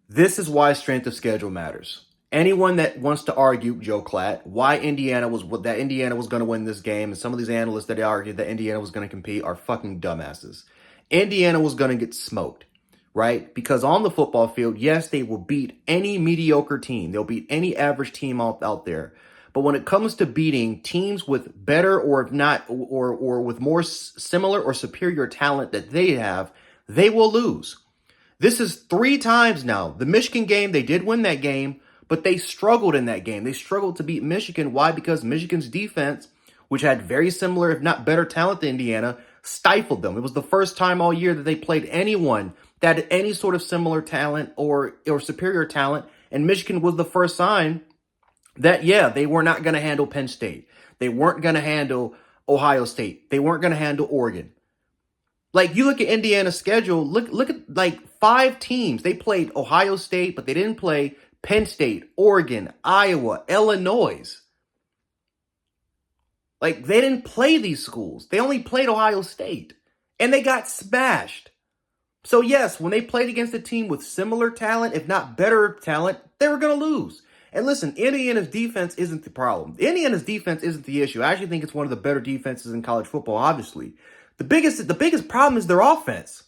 This is why strength of schedule matters. Anyone that wants to argue, Joe Klatt, why Indiana was going to win this game, and some of these analysts that argue that Indiana was going to compete are fucking dumbasses. Indiana was going to get smoked, right? Because on the football field, yes, they will beat any mediocre team. They'll beat any average team out there. But when it comes to beating teams with better or if not or with more similar or superior talent that they have, they will lose. This is 3 times now. The Michigan game, they did win that game, but they struggled in that game. They struggled to beat Michigan. Why? Because Michigan's defense, which had very similar, if not better talent than Indiana, stifled them. It was the first time all year that they played anyone that had any sort of similar talent or superior talent. And Michigan was the first sign that, yeah, they were not going to handle Penn State. They weren't going to handle Ohio State. They weren't going to handle Oregon. Like, you look at Indiana's schedule, look at like 5 teams. They played Ohio State, but they didn't play Penn State, Oregon, Iowa, Illinois. Like, they didn't play these schools. They only played Ohio State. And they got smashed. So, yes, when they played against a team with similar talent, if not better talent, they were going to lose. And listen, Indiana's defense isn't the problem. Indiana's defense isn't the issue. I actually think it's one of the better defenses in college football, obviously. The biggest problem is their offense.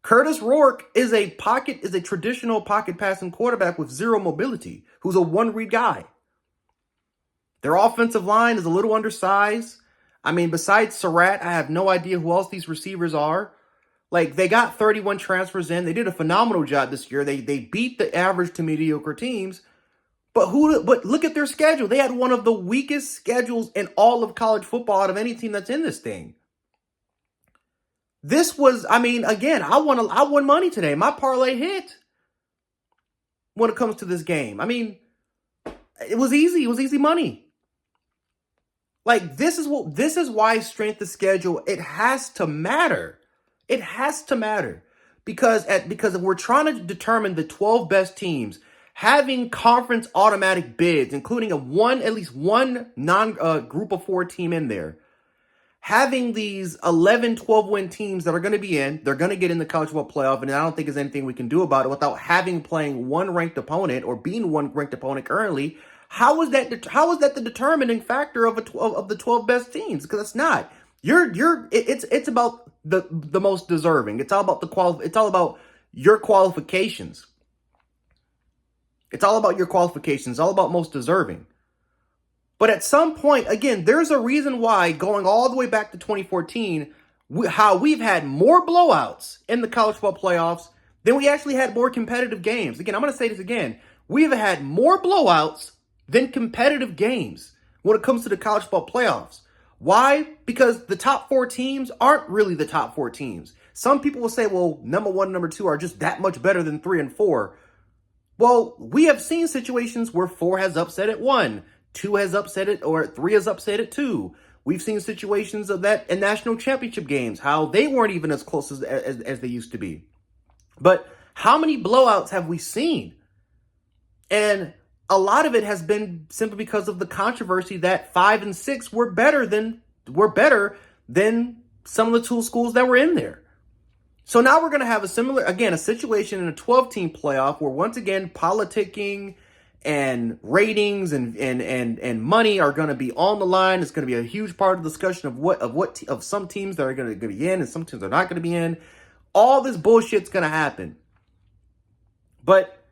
Curtis Rourke is a traditional pocket passing quarterback with zero mobility, who's a one-read guy. Their offensive line is a little undersized. I mean, besides Surratt, I have no idea who else these receivers are. Like, they got 31 transfers in. They did a phenomenal job this year. They beat the average to mediocre teams. But look at their schedule. They had one of the weakest schedules in all of college football out of any team that's in this thing. This was, I mean, again, I won money today. My parlay hit when it comes to this game. I mean, it was easy. It was easy money. Like, this is why strength of schedule, it has to matter. It has to matter. Because if we're trying to determine the 12 best teams, having conference automatic bids, including at least one group of 4 team in there, having these 11, 12-win teams that are going to be in, they're going to get in the college football playoff, and I don't think there's anything we can do about it without playing one ranked opponent or being one ranked opponent currently. How is that the determining factor of the 12 best teams? Because it's not. It's about the most deserving. It's all about it's all about your qualifications. It's all about your qualifications. It's all about most deserving. But at some point, again, there's a reason why, going all the way back to 2014, how we've had more blowouts in the college football playoffs than we actually had more competitive games. Again, I'm going to say this again. We've had more blowouts than competitive games when it comes to the college football playoffs. Why? Because the top 4 teams aren't really the top 4 teams. Some people will say, well, number 1 and number 2 are just that much better than 3 and 4. Well, we have seen situations where 4 has upset at 1. 2 has upset it, or 3 has upset it 2. We've seen situations of that in national championship games, how they weren't even as close as they used to be. But how many blowouts have we seen? And a lot of it has been simply because of the controversy that 5 and 6 were better than some of the 2 schools that were in there. So now we're going to have a situation in a 12-team playoff where, once again, politicking and ratings and money are going to be on the line. It's going to be a huge part of the discussion of some teams that are going to be in and some teams are not going to be in. All this bullshit's going to happen. But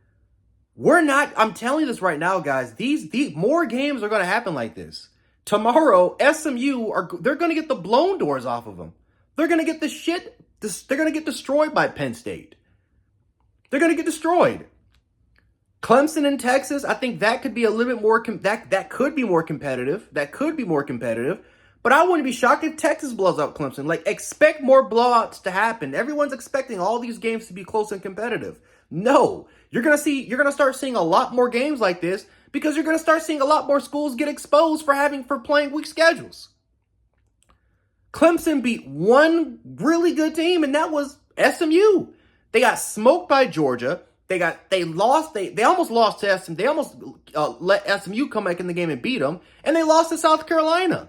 I'm telling you this right now, guys. These more games are going to happen like this. Tomorrow, SMU they're going to get the blown doors off of them. They're going to get they're going to get destroyed by Penn State. They're going to get destroyed. Clemson and Texas, I think that could be a little bit more, that could be more competitive. That could be more competitive. But I wouldn't be shocked if Texas blows out Clemson. Like, expect more blowouts to happen. Everyone's expecting all these games to be close and competitive. No. You're going to start seeing a lot more games like this because you're going to start seeing a lot more schools get exposed for playing weak schedules. Clemson beat one really good team, and that was SMU. They got smoked by Georgia. They almost lost to SMU. They almost let SMU come back in the game and beat them, and they lost to South Carolina.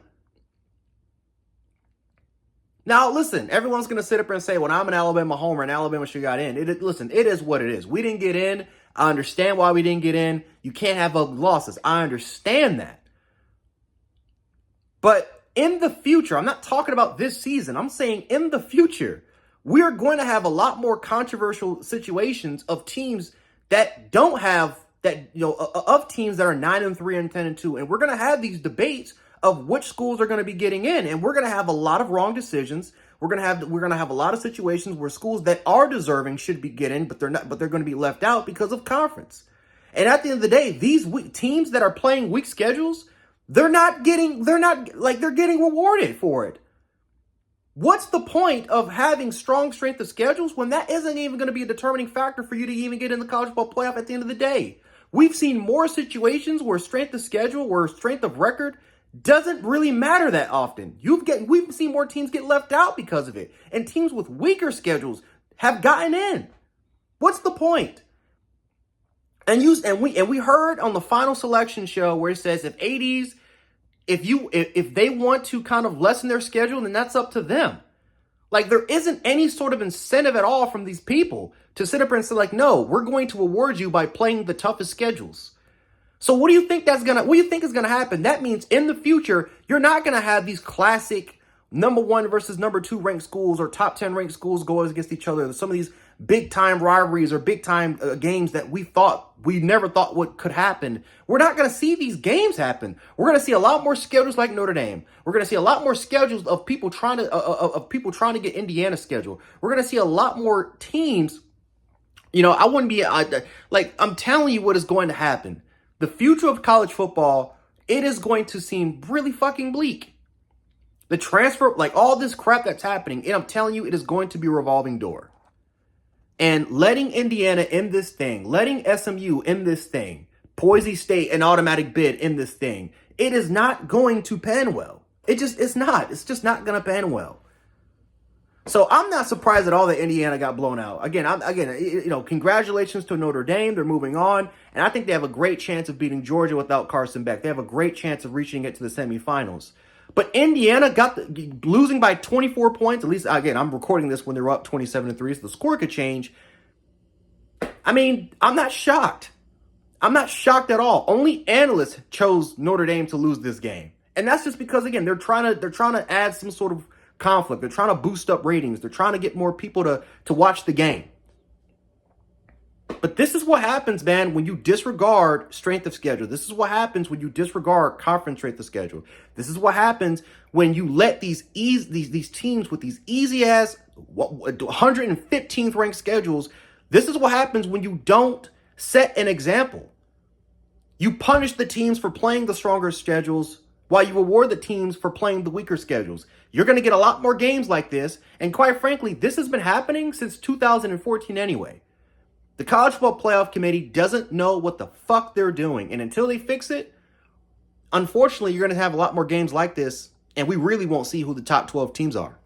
Now, listen, everyone's going to sit up and say, well, I'm an Alabama homer and Alabama should got in. Listen, it is what it is. We didn't get in. I understand why we didn't get in. You can't have ugly losses. I understand that. But in the future, I'm not talking about this season. I'm saying in the future, we're going to have a lot more controversial situations of teams that don't have that, of teams that are 9-3 and 10-2. And we're going to have these debates of which schools are going to be getting in. And we're going to have a lot of wrong decisions. We're going to have a lot of situations where schools that are deserving should be getting, but they're not, but they're going to be left out because of conference. And at the end of the day, these teams that are playing weak schedules, they're getting rewarded for it. What's the point of having strong strength of schedules when that isn't even going to be a determining factor for you to even get in the college football playoff at the end of the day? We've seen more situations where strength of schedule, where strength of record doesn't really matter that often. We've seen more teams get left out because of it, and teams with weaker schedules have gotten in. What's the point? And we heard on the final selection show where it says if they want to kind of lessen their schedule, then that's up to them. Like, there isn't any sort of incentive at all from these people to sit up and say, like, no, we're going to award you by playing the toughest schedules. So what do you think is going to happen? That means in the future, you're not going to have these classic number 1 versus number 2 ranked schools or top 10 ranked schools going against each other. Some of these big time rivalries or big time games that we never thought could happen. We're not going to see these games happen. We're going to see a lot more schedules like Notre Dame. We're going to see a lot more schedules of people trying to get Indiana's schedule. We're going to see a lot more teams. I'm telling you what is going to happen. The future of college football, it is going to seem really fucking bleak. The transfer, like all this crap that's happening, and I'm telling you, it is going to be a revolving door. And letting Indiana in this thing, letting SMU in this thing, Boise State an automatic bid in this thing, it is not going to pan well. It's not. It's just not going to pan well. So I'm not surprised at all that Indiana got blown out. Again, congratulations to Notre Dame. They're moving on. And I think they have a great chance of beating Georgia without Carson Beck. They have a great chance of reaching it to the semifinals. But Indiana losing by 24 points. At least, again, I'm recording this when they were up 27-3, so the score could change. I mean, I'm not shocked. I'm not shocked at all. Only analysts chose Notre Dame to lose this game. And that's just because, again, they're trying to add some sort of conflict. They're trying to boost up ratings. They're trying to get more people to watch the game. But this is what happens, man, when you disregard strength of schedule. This is what happens when you disregard conference strength of schedule. This is what happens when you let these teams with these easy-ass 115th ranked schedules. This is what happens when you don't set an example. You punish the teams for playing the stronger schedules while you reward the teams for playing the weaker schedules. You're going to get a lot more games like this. And quite frankly, this has been happening since 2014 anyway. The College Football Playoff Committee doesn't know what the fuck they're doing. And until they fix it, unfortunately, you're going to have a lot more games like this. And we really won't see who the top 12 teams are.